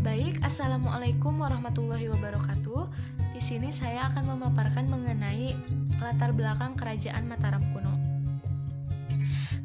Baik, Assalamualaikum warahmatullahi wabarakatuh. Di sini saya akan memaparkan mengenai latar belakang Kerajaan Mataram kuno.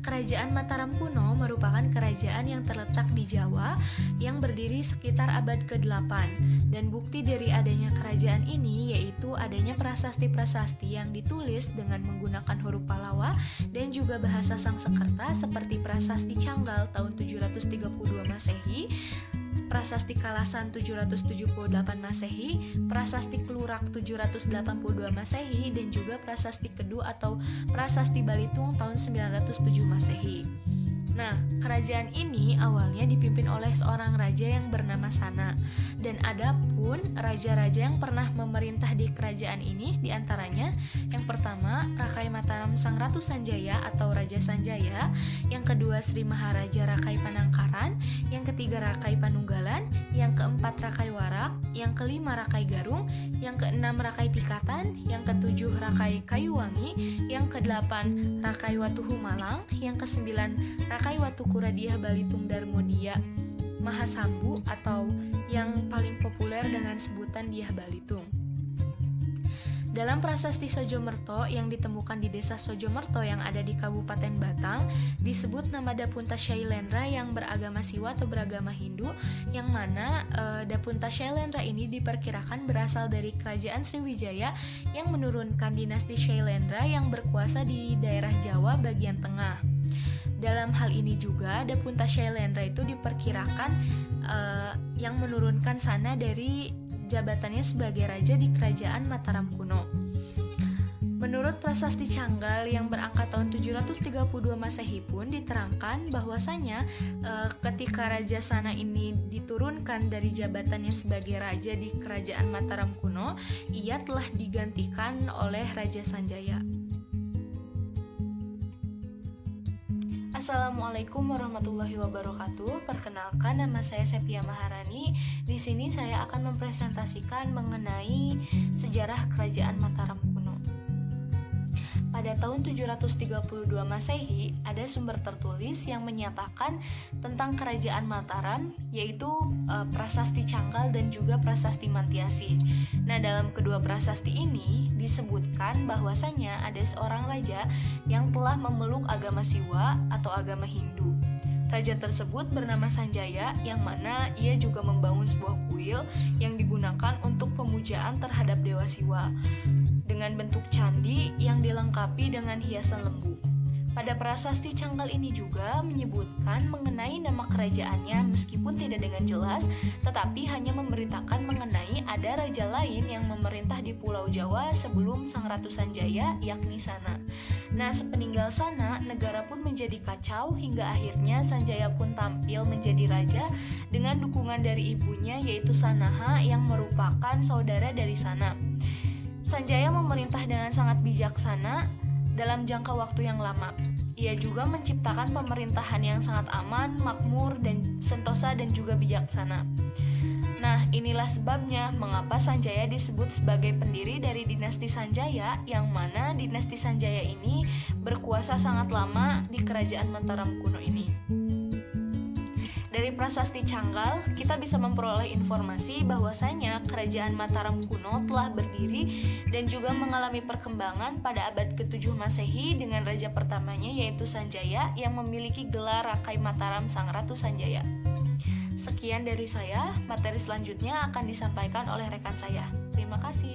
Kerajaan Mataram kuno merupakan kerajaan yang terletak di Jawa yang berdiri sekitar abad ke-8, dan bukti dari adanya kerajaan ini yaitu adanya prasasti-prasasti yang ditulis dengan menggunakan huruf Pallawa dan juga bahasa Sangsekerta seperti Prasasti Canggal tahun 732 Masehi, Prasasti Kalasan 778 Masehi, Prasasti Klurak 782 Masehi, dan juga Prasasti Kedu atau Prasasti Balitung tahun 907 Masehi. Nah, kerajaan ini awalnya dipimpin oleh seorang raja yang bernama Sana, dan ada pun raja-raja yang pernah memerintah di kerajaan ini, diantaranya yang pertama Rakai Mataram Sang Ratu Sanjaya atau Raja Sanjaya, yang kedua Sri Maharaja Rakai Panangkaran, yang ketiga Rakai Panunggalan, yang keempat Rakai Warak, yang kelima Rakai Garung, yang keenam Rakai Pikatan, yang ketujuh Rakai Kayuwangi, yang kedelapan Rakai Watuhu Malang, yang kesembilan Rakai Watu Kuradiah Balitung Darmodia Mahasambu atau yang paling populer dengan sebutan Diah Balitung. Dalam prasasti Sojomerto yang ditemukan di desa Sojomerto yang ada di Kabupaten Batang, disebut nama Dapunta Shailendra yang beragama Siwa atau beragama Hindu, yang mana Dapunta Shailendra ini diperkirakan berasal dari kerajaan Sriwijaya yang menurunkan dinasti Shailendra yang berkuasa di daerah Jawa bagian tengah. Dalam hal ini juga Dapunta Shailendra itu diperkirakan yang menurunkan Sana dari jabatannya sebagai raja di kerajaan Mataram kuno. Menurut Prasasti Canggal yang berangka tahun 732 Masehi pun diterangkan bahwasanya ketika Raja Sana ini diturunkan dari jabatannya sebagai raja di kerajaan Mataram kuno, ia telah digantikan oleh Raja Sanjaya. Assalamualaikum warahmatullahi wabarakatuh. Perkenalkan, nama saya Sepia Maharani. Di sini saya akan mempresentasikan mengenai sejarah Kerajaan Mataram kuno. Pada tahun 732 Masehi, ada sumber tertulis yang menyatakan tentang Kerajaan Mataram, yaitu Prasasti Canggal dan juga Prasasti Mantiasi. Nah, dalam kedua prasasti ini disebutkan bahwasanya ada seorang raja yang telah memeluk agama Siwa atau agama Hindu. Raja tersebut bernama Sanjaya, yang mana ia juga membangun sebuah kuil yang digunakan untuk pemujaan terhadap Dewa Siwa dengan bentuk candi yang dilengkapi dengan hiasan lembu. Pada prasasti Canggal ini juga menyebutkan mengenai nama kerajaannya meskipun tidak dengan jelas, tetapi hanya memberitakan mengenai ada raja lain yang memerintah di Pulau Jawa sebelum Sang Ratu Sanjaya, yakni Sana. Nah, sepeninggal Sana, negara pun menjadi kacau hingga akhirnya Sanjaya pun tampil menjadi raja dengan dukungan dari ibunya yaitu Sanaha yang merupakan saudara dari Sana. Sanjaya memerintah dengan sangat bijaksana dalam jangka waktu yang lama. Ia juga menciptakan pemerintahan yang sangat aman, makmur, dan sentosa dan juga bijaksana. Nah, inilah sebabnya mengapa Sanjaya disebut sebagai pendiri dari dinasti Sanjaya, yang mana dinasti Sanjaya ini berkuasa sangat lama di kerajaan Mataram kuno ini. Dari Prasasti Canggal, kita bisa memperoleh informasi bahwasanya kerajaan Mataram kuno telah berdiri dan juga mengalami perkembangan pada abad ke-7 Masehi dengan raja pertamanya yaitu Sanjaya yang memiliki gelar Rakai Mataram Sang Ratu Sanjaya. Sekian dari saya, materi selanjutnya akan disampaikan oleh rekan saya. Terima kasih.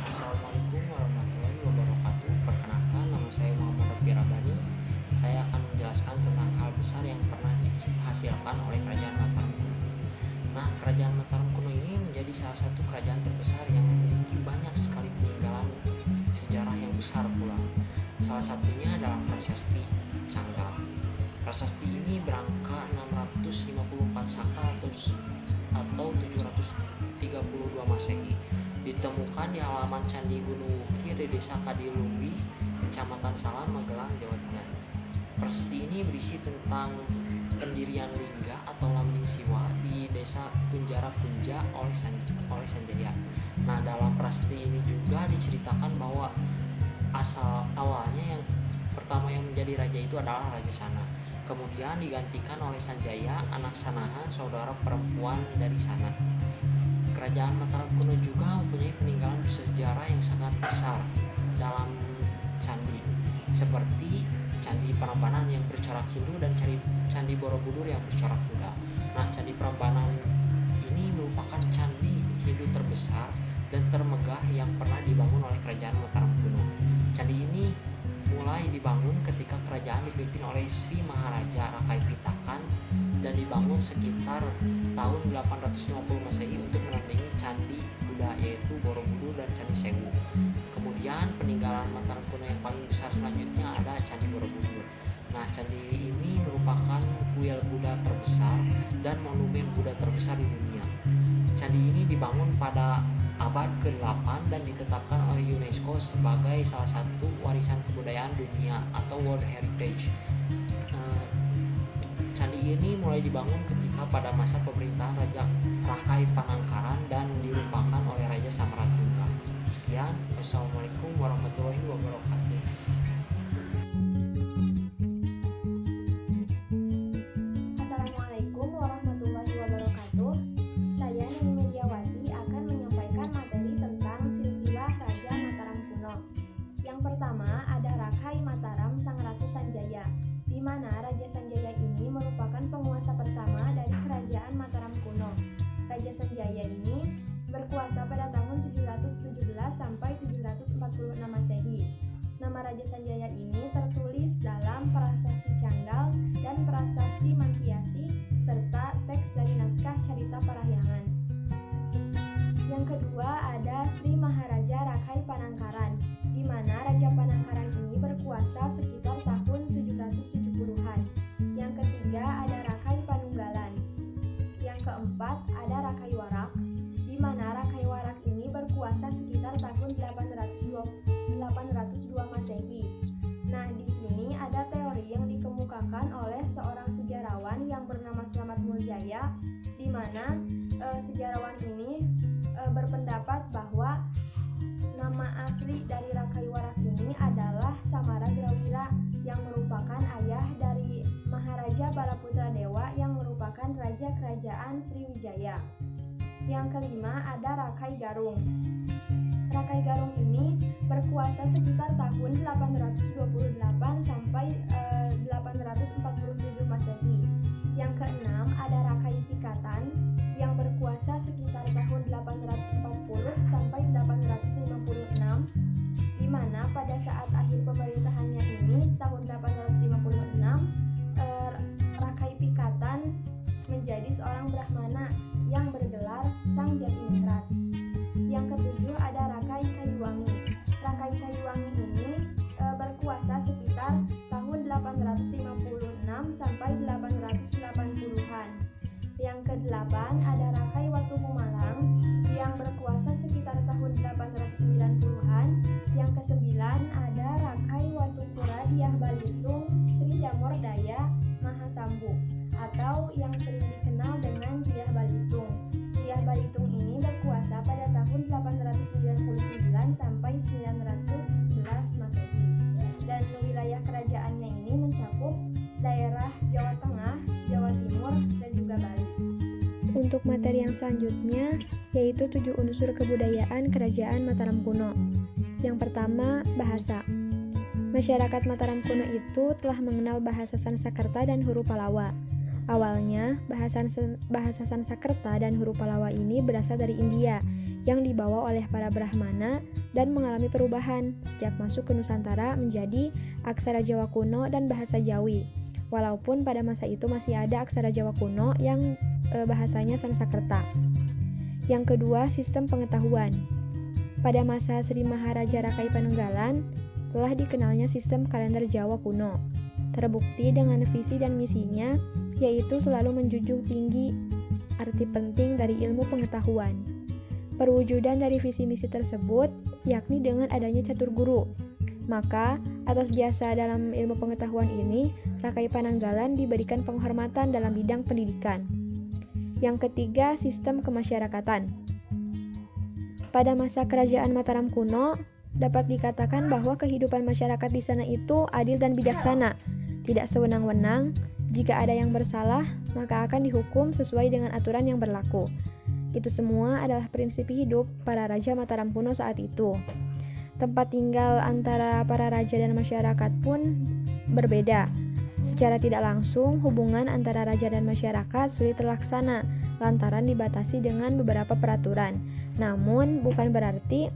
Assalamualaikum warahmatullahi wabarakatuh. Perkenalkan, nama saya Muhammad Rafi Rabani. Saya akan menjelaskan tentang hal besar yang pernah dihasilkan oleh Kerajaan Mataram kuno. Nah, Kerajaan Mataram kuno ini menjadi salah satu kerajaan terbesar yang memiliki banyak sekali peninggalan sejarah yang besar pula. Salah satunya adalah Prasasti Canggal. Prasasti ini berangka 654 Saka atau 732 Masehi. Ditemukan di halaman Candi Gunung Wukir di Desa Kadilumbi, Kecamatan Salam, Magelang, Jawa Tengah. Prasasti ini berisi tentang pendirian lingga atau lambing Siwa di Desa Kunjara Kunja oleh Sanjaya. Nah, dalam prasasti ini juga diceritakan bahwa asal awalnya yang pertama yang menjadi raja itu adalah Raja Sana. Kemudian digantikan oleh Sanjaya, anak Sanaha, saudara perempuan dari Sana. Kerajaan Mataram kuno juga mempunyai peninggalan sejarah yang sangat besar dalam candi, seperti Candi Prambanan yang bercorak Hindu dan Candi Borobudur yang bercorak Buddha. Nah, Candi Prambanan ini merupakan candi Hindu terbesar dan termegah yang pernah dibangun oleh Kerajaan Mataram kuno. Candi ini mulai dibangun ketika kerajaan dipimpin oleh Sri Maharaja Rakai Pitakan dan dibangun sekitar tahun 850 Masehi untuk menandingi Candi Buddha yaitu Borobudur dan Candi Sewu. Kemudian peninggalan Mataram kuno yang paling besar selanjutnya ada Candi Borobudur. Nah, candi ini merupakan kuil Buddha terbesar dan monumen Buddha terbesar di dunia. Candi ini dibangun pada abad ke-8 dan ditetapkan oleh UNESCO sebagai salah satu warisan kebudayaan dunia atau World Heritage. Candi ini mulai dibangun ketika pada masa pemerintahan Raja Rakai Panangkaran dan dirupakan oleh Raja Samaratungga. Sekian, wassalamualaikum warahmatullahi wabarakatuh. Assalamualaikum warahmatullahi wabarakatuh. Saya Nini Mediawati akan menyampaikan materi tentang silsilah Raja Mataram kuno. Yang pertama ada Rakai Mataram Sang Ratu Sanjaya, di mana Raja Sanjaya ini merupakan penguasa pertama dari Kerajaan Mataram kuno. Raja Sanjaya ini berkuasa pada tahun 717 sampai 746 Masehi. Nama Raja Sanjaya ini tertulis dalam Prasasti Canggal dan Prasasti Mantiasi serta teks dari naskah Carita Parahyangan. Yang kedua ada Sri Maharaja Rakai Panangkaran, di mana Raja Panangkaran ini berkuasa sekitar tahun 770-an. Yang ketiga ada Rakai Panunggalan. Yang keempat ada Rakai Warak, di mana Rakai Warak ini berkuasa sekitar tahun 802 Masehi. Nah, di sini ada teori yang dikemukakan oleh seorang sejarawan yang bernama Slamet Muljaya, di mana sejarawan ini berpendapat bahwa nama asli dari Rakai Warak ini adalah Samaragrawira yang merupakan ayah dari Maharaja Balaputra Dewa yang merupakan Raja Kerajaan Sriwijaya. Yang kelima ada Rakai Garung. Rakai Garung ini berkuasa sekitar tahun 828 sampai 847 Masehi. Yang keenam ada Rakai Pikatan yang berkuasa sekitar tahun 840 sampai 856, di mana pada saat akhir pemerintahannya ini tahun 856 Rakai Pikatan menjadi seorang Brahmana yang bergelar Sang Jatiningrat. Yang ketujuh ada Rakai Kayuwangi. Rakai Kayuwangi ini berkuasa sekitar tahun 856 sampai 880-an. Yang kedelapan ada Rakai Watuhumalang yang berkuasa sekitar tahun 890-an. Yang kesembilan ada Rakai Watupura Diah Balitung Sri Damor Daya Mahasambu atau yang sering dikenal dengan Diah Balitung. Diah Balitung ini berkuasa pada tahun 899 sampai 911 Masehi. Dan wilayah kerajaannya ini mencakup daerah Jawa Tengah, Jawa Timur, dan juga Bali. Untuk materi yang selanjutnya yaitu 7 unsur kebudayaan Kerajaan Mataram kuno. Yang pertama, bahasa. Masyarakat Mataram kuno itu telah mengenal bahasa Sanskerta dan huruf Pallawa. Awalnya, bahasa Sanskerta dan huruf Pallawa ini berasal dari India yang dibawa oleh para Brahmana dan mengalami perubahan sejak masuk ke Nusantara menjadi aksara Jawa kuno dan bahasa Jawi. Walaupun pada masa itu masih ada aksara Jawa kuno yang bahasanya Sanskerta. Yang kedua, sistem pengetahuan. Pada masa Sri Maharaja Rakai Panunggalan telah dikenalnya sistem kalender Jawa kuno. Terbukti dengan visi dan misinya, yaitu selalu menjunjung tinggi arti penting dari ilmu pengetahuan. Perwujudan dari visi misi tersebut yakni dengan adanya catur guru. Maka, atas jasa dalam ilmu pengetahuan ini, Rakai Pananggalan diberikan penghormatan dalam bidang pendidikan. Yang ketiga, sistem kemasyarakatan. Pada masa Kerajaan Mataram kuno, dapat dikatakan bahwa kehidupan masyarakat di sana itu adil dan bijaksana. tidak sewenang-wenang. Jika ada yang bersalah, maka akan dihukum sesuai dengan aturan yang berlaku. Itu semua adalah prinsip hidup para raja Mataram kuno saat itu. Tempat tinggal antara para raja dan masyarakat pun berbeda. Secara tidak langsung, hubungan antara raja dan masyarakat sulit terlaksana lantaran dibatasi dengan beberapa peraturan. Namun, bukan berarti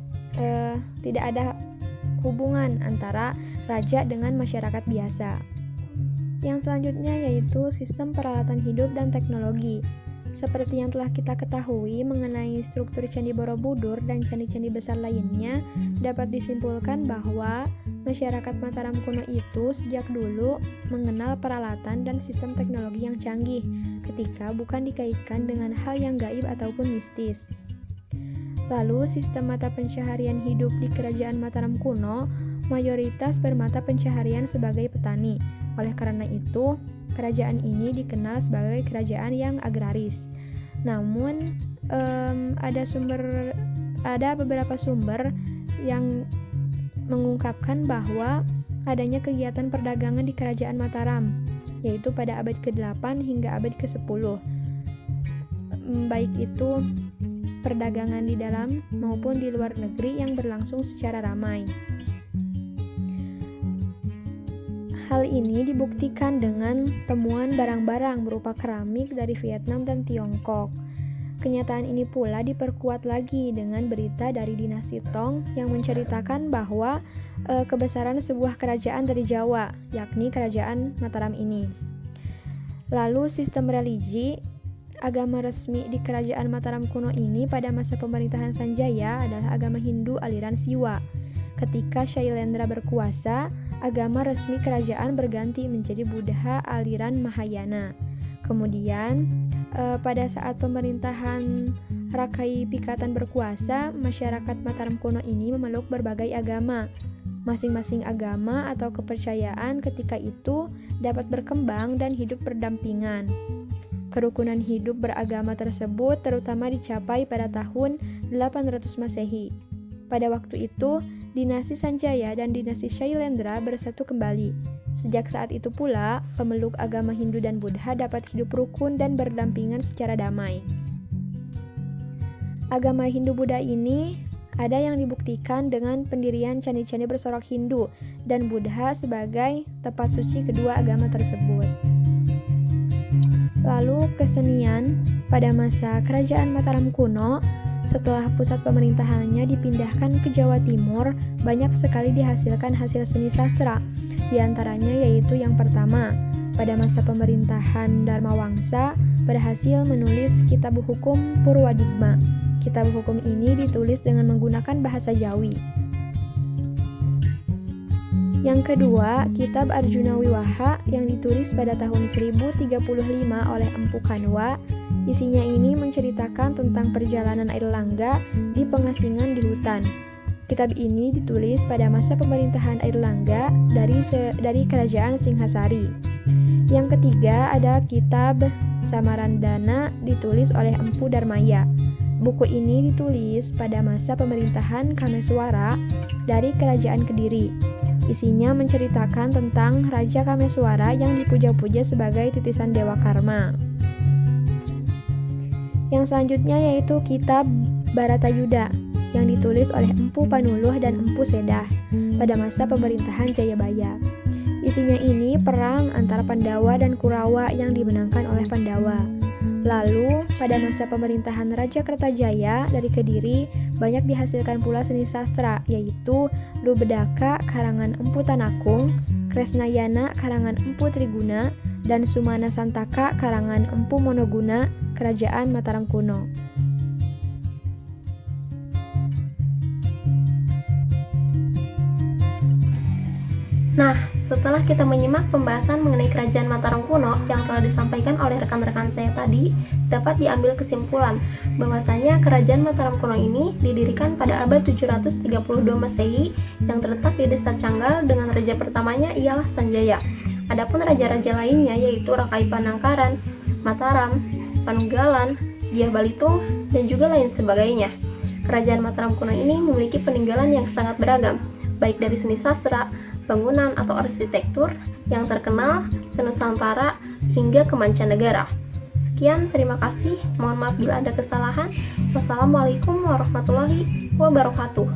tidak ada hubungan antara raja dengan masyarakat biasa. Yang selanjutnya yaitu sistem peralatan hidup dan teknologi. Seperti yang telah kita ketahui mengenai struktur Candi Borobudur dan candi-candi besar lainnya, dapat disimpulkan bahwa masyarakat Mataram kuno itu sejak dulu mengenal peralatan dan sistem teknologi yang canggih, ketika bukan dikaitkan dengan hal yang gaib ataupun mistis. Lalu, sistem mata pencaharian hidup di kerajaan Mataram kuno mayoritas bermata pencaharian sebagai petani. Oleh karena itu, kerajaan ini dikenal sebagai kerajaan yang agraris. Namun, ada beberapa sumber yang mengungkapkan bahwa adanya kegiatan perdagangan di kerajaan Mataram, yaitu pada abad ke-8 hingga abad ke-10. Baik itu perdagangan di dalam maupun di luar negeri yang berlangsung secara ramai. Hal ini dibuktikan dengan temuan barang-barang berupa keramik dari Vietnam dan Tiongkok. Kenyataan ini pula diperkuat lagi dengan berita dari dinasti Tong yang menceritakan bahwa kebesaran sebuah kerajaan dari Jawa, yakni kerajaan Mataram ini. Lalu sistem religi, agama resmi di kerajaan Mataram kuno ini pada masa pemerintahan Sanjaya adalah agama Hindu aliran Siwa. Ketika Shailendra berkuasa, agama resmi kerajaan berganti menjadi Buddha aliran Mahayana. Kemudian, pada saat pemerintahan Rakai Pikatan berkuasa, masyarakat Mataram kuno ini memeluk berbagai agama. Masing-masing agama atau kepercayaan ketika itu dapat berkembang dan hidup berdampingan. Kerukunan hidup beragama tersebut terutama dicapai pada tahun 800 Masehi. Pada waktu itu, dinasti Sanjaya dan dinasti Shailendra bersatu kembali. Sejak saat itu pula, pemeluk agama Hindu dan Buddha dapat hidup rukun dan berdampingan secara damai. Agama Hindu-Buddha ini ada yang dibuktikan dengan pendirian candi-candi bersorok Hindu dan Buddha sebagai tempat suci kedua agama tersebut. Lalu kesenian pada masa kerajaan Mataram kuno, setelah pusat pemerintahannya dipindahkan ke Jawa Timur, banyak sekali dihasilkan hasil seni sastra. Di antaranya yaitu yang pertama, pada masa pemerintahan Dharmawangsa berhasil menulis kitab hukum Purwadigma. Kitab hukum ini ditulis dengan menggunakan bahasa Jawi. Yang kedua, kitab Arjuna Wiwaha yang ditulis pada tahun 1035 oleh Empu Kanwa. Isinya ini menceritakan tentang perjalanan Airlangga di pengasingan di hutan. Kitab ini ditulis pada masa pemerintahan Airlangga dari kerajaan Singhasari. Yang ketiga ada kitab Samarandana ditulis oleh Empu Darmaya. Buku ini ditulis pada masa pemerintahan Kameswara dari kerajaan Kediri. Isinya menceritakan tentang Raja Kameswara yang dipuja-puja sebagai titisan Dewa Karma. Yang selanjutnya yaitu kitab Bharatayuda yang ditulis oleh Empu Panuluh dan Empu Sedah pada masa pemerintahan Jayabaya. Isinya ini perang antara Pandawa dan Kurawa yang dimenangkan oleh Pandawa. Lalu pada masa pemerintahan Raja Kertajaya dari Kediri banyak dihasilkan pula seni sastra, yaitu Lubedaka karangan Empu Tanakung, Kresnayana karangan Empu Triguna, dan Sumana Santaka karangan Empu Monoguna, Kerajaan Mataram kuno. Nah, setelah kita menyimak pembahasan mengenai Kerajaan Mataram kuno yang telah disampaikan oleh rekan-rekan saya tadi, dapat diambil kesimpulan bahwasanya Kerajaan Mataram kuno ini didirikan pada abad 732 Masehi yang terletak di Desa Canggal dengan raja pertamanya ialah Sanjaya. Adapun raja-raja lainnya yaitu Rakai Panangkaran, Mataram, Panunggalan, Dyah Balitung, dan juga lain sebagainya. Kerajaan Mataram kuno ini memiliki peninggalan yang sangat beragam, baik dari seni sastra, bangunan atau arsitektur yang terkenal se-Nusantara hingga ke mancanegara. Sekian, terima kasih. Mohon maaf bila ada kesalahan. Wassalamualaikum warahmatullahi wabarakatuh.